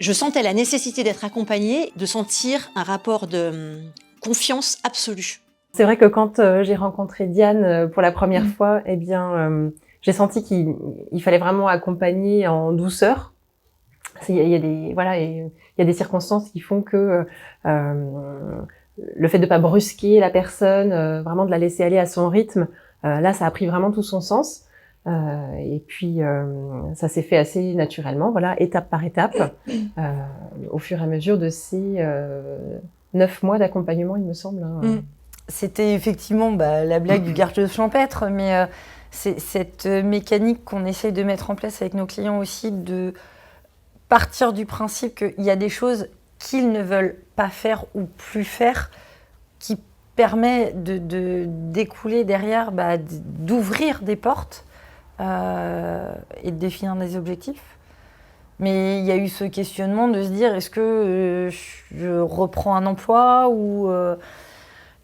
Je sentais la nécessité d'être accompagnée, de sentir un rapport de confiance absolue. C'est vrai que quand j'ai rencontré Diane pour la première fois, eh bien, j'ai senti qu'il fallait vraiment accompagner en douceur. Il y a des voilà, il y a des circonstances qui font que le fait de pas brusquer la personne, vraiment de la laisser aller à son rythme, là, ça a pris vraiment tout son sens. Et puis ça s'est fait assez naturellement, voilà, étape par étape, au fur et à mesure de ces 9 mois d'accompagnement, il me semble. C'était effectivement la blague du garde champêtre, mais c'est cette mécanique qu'on essaye de mettre en place avec nos clients aussi, de partir du principe qu'il y a des choses qu'ils ne veulent pas faire ou plus faire, qui permet d'écouler derrière, d'ouvrir des portes et de définir des objectifs. Mais il y a eu ce questionnement de se dire, est-ce que je reprends un emploi ou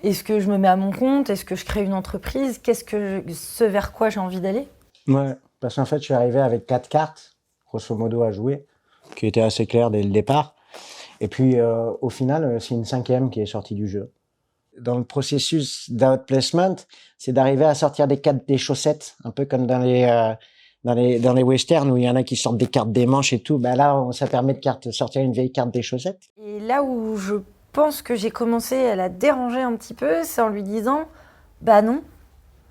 est-ce que je me mets à mon compte? Est-ce que je crée une entreprise? Ce vers quoi j'ai envie d'aller? Ouais, parce qu'en fait, je suis arrivé avec 4 cartes, grosso modo, à jouer, qui étaient assez claires dès le départ. Et puis, au final, c'est une 5e qui est sortie du jeu. Dans le processus d'outplacement, c'est d'arriver à sortir des chaussettes, un peu comme dans les westerns où il y en a qui sortent des cartes des manches et tout. Là, ça permet de sortir une vieille carte des chaussettes. Et là où je pense que j'ai commencé à la déranger un petit peu, c'est en lui disant non,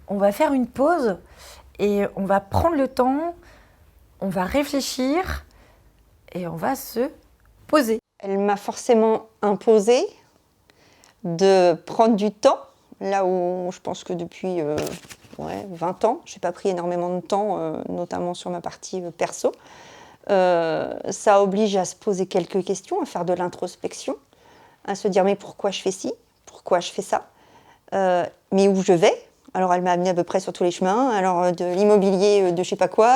on va faire une pause et on va prendre le temps, on va réfléchir et on va se poser. Elle m'a forcément imposé de prendre du temps, là où je pense que depuis 20 ans, je n'ai pas pris énormément de temps, notamment sur ma partie perso. Ça oblige à se poser quelques questions, à faire de l'introspection, à se dire mais pourquoi je fais ci, pourquoi je fais ça, mais où je vais. Alors elle m'a amené à peu près sur tous les chemins, alors de l'immobilier de je sais pas quoi,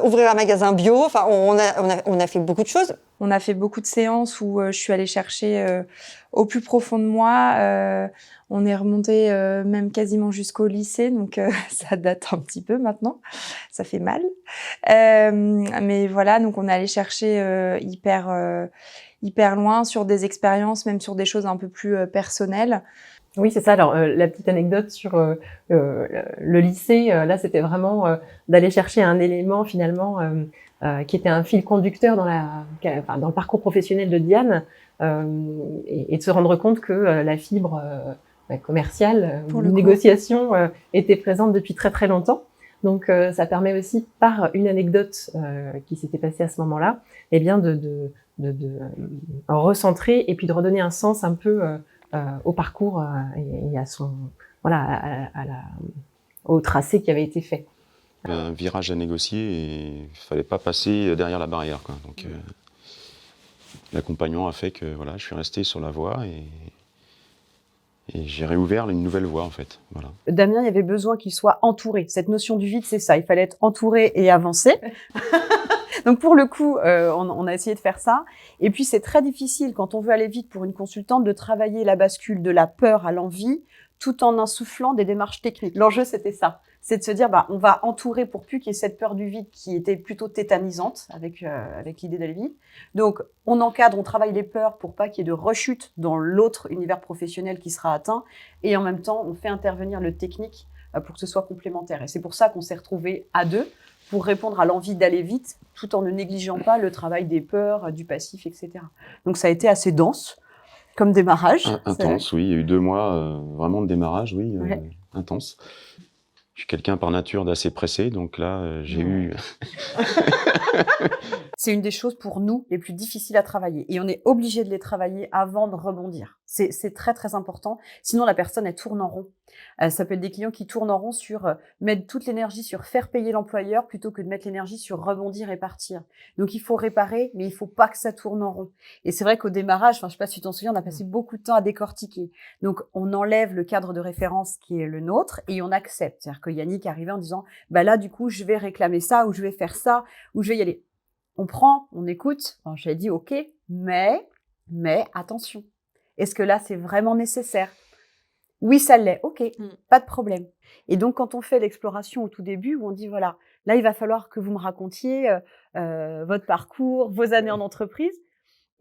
ouvrir un magasin bio, enfin on a fait beaucoup de choses. On a fait beaucoup de séances où je suis allée chercher au plus profond de moi. On est remonté même quasiment jusqu'au lycée, donc ça date un petit peu maintenant. Ça fait mal. Mais voilà, donc on est allé chercher hyper loin sur des expériences, même sur des choses un peu plus personnelles. Oui, c'est ça. Alors, la petite anecdote sur le lycée, là, c'était vraiment d'aller chercher un élément finalement qui était un fil conducteur dans le parcours professionnel de Diane, et de se rendre compte que la fibre commerciale, négociation, était présente depuis très très longtemps. Donc, ça permet aussi, par une anecdote qui s'était passée à ce moment-là, eh bien de recentrer et puis de redonner un sens un peu au parcours et à son au tracé qui avait été fait. Un virage à négocier et il fallait pas passer derrière la barrière, quoi. Donc l'accompagnement a fait que je suis resté sur la voie et j'ai réouvert une nouvelle voie en fait. Voilà. Damien, il y avait besoin qu'il soit entouré. Cette notion du vide, c'est ça. Il fallait être entouré et avancer. Donc pour le coup, on a essayé de faire ça. Et puis c'est très difficile quand on veut aller vite pour une consultante de travailler la bascule de la peur à l'envie, tout en insufflant des démarches techniques. L'enjeu, c'était ça. C'est de se dire, on va entourer pour plus qu'il y ait cette peur du vide qui était plutôt tétanisante avec l'idée d'aller vite. Donc, on encadre, on travaille les peurs pour pas qu'il y ait de rechute dans l'autre univers professionnel qui sera atteint. Et en même temps, on fait intervenir le technique pour que ce soit complémentaire. Et c'est pour ça qu'on s'est retrouvés à deux pour répondre à l'envie d'aller vite, tout en ne négligeant pas le travail des peurs, du passif, etc. Donc, ça a été assez dense comme démarrage. Intense, oui. Il y a eu 2 mois vraiment de démarrage, oui, intense. Je suis quelqu'un par nature d'assez pressé, donc là, j'ai eu... C'est une des choses pour nous les plus difficiles à travailler. Et on est obligé de les travailler avant de rebondir. C'est très, très important. Sinon, la personne, elle tourne en rond. Ça peut être des clients qui tournent en rond sur mettre toute l'énergie sur faire payer l'employeur plutôt que de mettre l'énergie sur rebondir et partir. Donc, il faut réparer, mais il faut pas que ça tourne en rond. Et c'est vrai qu'au démarrage, je sais pas si tu t'en souviens, on a passé beaucoup de temps à décortiquer. Donc, on enlève le cadre de référence qui est le nôtre et on accepte. C'est-à-dire que Yannick arrivait en disant, là, du coup, je vais réclamer ça ou je vais faire ça ou je vais y aller. On prend, on écoute. Enfin, j'ai dit OK, mais attention. Est-ce que là, c'est vraiment nécessaire? Oui, ça l'est. OK, Mm. pas de problème. Et donc, quand on fait l'exploration au tout début, où on dit, voilà, là, il va falloir que vous me racontiez votre parcours, vos années en entreprise.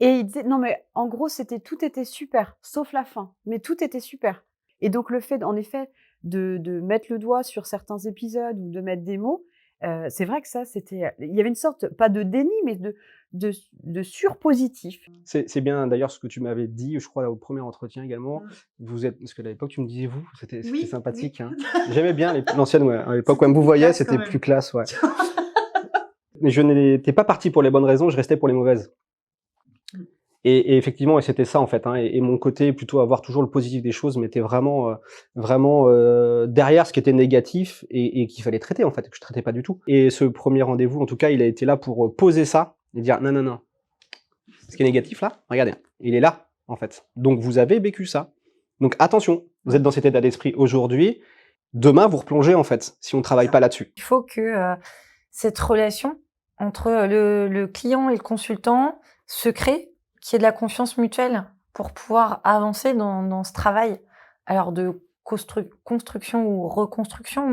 Et il disait, non, mais en gros, tout était super, sauf la fin. Mais tout était super. Et donc, le fait, en effet, de mettre le doigt sur certains épisodes ou de mettre des mots, c'est vrai que ça, il y avait une sorte, pas de déni, mais de surpositif. C'est bien d'ailleurs ce que tu m'avais dit, je crois, au premier entretien également. Parce que à l'époque, tu me disais vous, c'était sympathique. Hein. J'aimais bien l'ancienne, ouais. À l'époque, où elle me vous voyait, c'était plus classe, ouais. Mais je n'étais pas parti pour les bonnes raisons, je restais pour les mauvaises. Et effectivement, et c'était ça en fait. Hein, et mon côté, plutôt avoir toujours le positif des choses, m'était vraiment derrière ce qui était négatif et qu'il fallait traiter en fait, que je traitais pas du tout. Et ce premier rendez-vous, en tout cas, il a été là pour poser ça et dire non, non, non. Ce qui est négatif là, regardez, il est là en fait. Donc vous avez vécu ça. Donc attention, vous êtes dans cet état d'esprit aujourd'hui. Demain, vous replongez en fait, si on travaille pas là-dessus. Il faut que cette relation entre le client et le consultant se crée, qu'il y ait de la confiance mutuelle pour pouvoir avancer dans ce travail. Alors de construction ou reconstruction,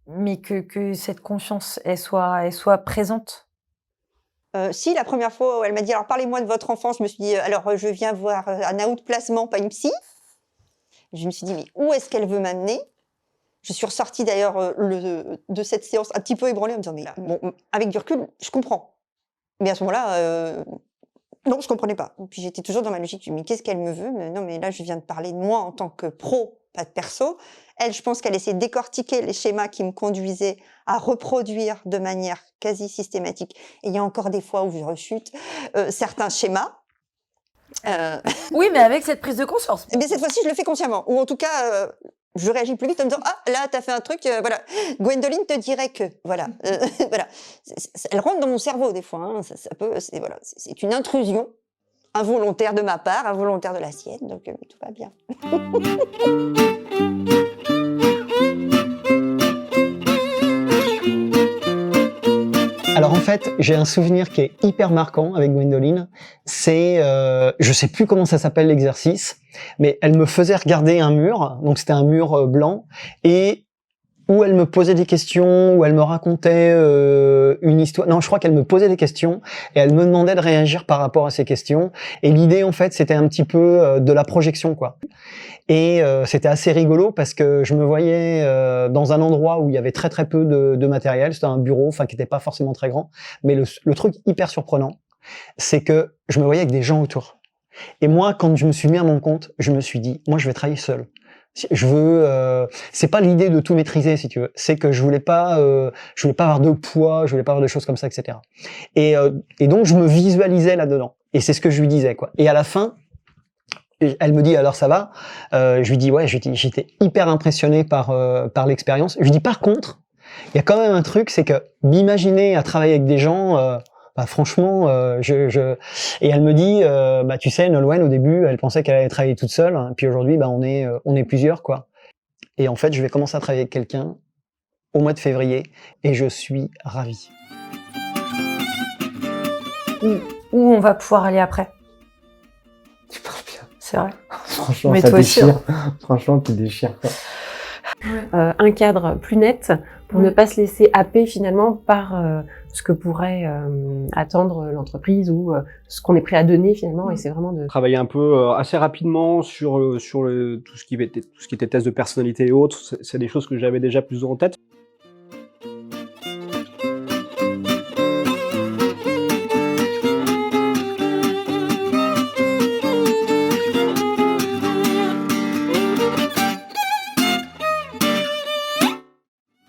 mais que cette confiance, elle soit présente. Si, la première fois où elle m'a dit, alors parlez-moi de votre enfance, je me suis dit, alors je viens voir un outplacement, pas une psy. Je me suis dit, mais où est-ce qu'elle veut m'amener? Je suis ressortie d'ailleurs de cette séance un petit peu ébranlée en me disant, mais bon, avec du recul, je comprends. Mais à ce moment-là, non, je comprenais pas. Puis j'étais toujours dans ma logique, mais qu'est-ce qu'elle me veut? Non, mais là, je viens de parler de moi en tant que pro, pas de perso. Elle, je pense qu'elle essaie de décortiquer les schémas qui me conduisaient à reproduire de manière quasi systématique. Et il y a encore des fois où je rechute certains schémas. Oui, mais avec cette prise de conscience. Mais cette fois-ci, je le fais consciemment. Ou en tout cas, je réagis plus vite en me disant, ah, là, t'as fait un truc, voilà. Gwendoline te dirait que, voilà. Voilà. Elle rentre dans mon cerveau, des fois. Hein. Voilà. C'est une intrusion involontaire de ma part, involontaire de la sienne, donc tout va bien. Alors en fait, j'ai un souvenir qui est hyper marquant avec Gwendoline. C'est, je sais plus comment ça s'appelle l'exercice, mais elle me faisait regarder un mur, donc c'était un mur blanc, et où elle me posait des questions, où elle me racontait une histoire. Non, je crois qu'elle me posait des questions et elle me demandait de réagir par rapport à ces questions. Et l'idée, en fait, c'était un petit peu de la projection, quoi. Et c'était assez rigolo parce que je me voyais dans un endroit où il y avait très très peu de matériel. C'était un bureau, enfin qui n'était pas forcément très grand. Mais le truc hyper surprenant, c'est que je me voyais avec des gens autour. Et moi, quand je me suis mis à mon compte, je me suis dit, moi, je vais travailler seul. Je veux, c'est pas l'idée de tout maîtriser, si tu veux. C'est que je voulais pas avoir de poids, je voulais pas avoir de choses comme ça, etc. Et donc je me visualisais là-dedans. Et c'est ce que je lui disais, quoi. Et à la fin, elle me dit, alors ça va? Je lui dis, ouais, j'étais hyper impressionné par l'expérience. Je lui dis, par contre, il y a quand même un truc, c'est que m'imaginer à travailler avec des gens, bah, franchement, et elle me dit, bah, tu sais, Nolwenn, au début, elle pensait qu'elle allait travailler toute seule, hein, puis aujourd'hui, bah, on est plusieurs, quoi. Et en fait, je vais commencer à travailler avec quelqu'un au mois de février, et je suis ravi. Où on va pouvoir aller après? Tu parles bien. C'est vrai. Franchement, Mais ça toi aussi, déchire. Franchement, tu déchires. Un cadre plus net pour ne pas se laisser happer finalement par ce que pourrait attendre l'entreprise ou ce qu'on est prêt à donner finalement. Et c'est vraiment de Travailler un peu assez rapidement sur tout ce qui était test de personnalité et autres. C'est des choses que j'avais déjà plus en tête.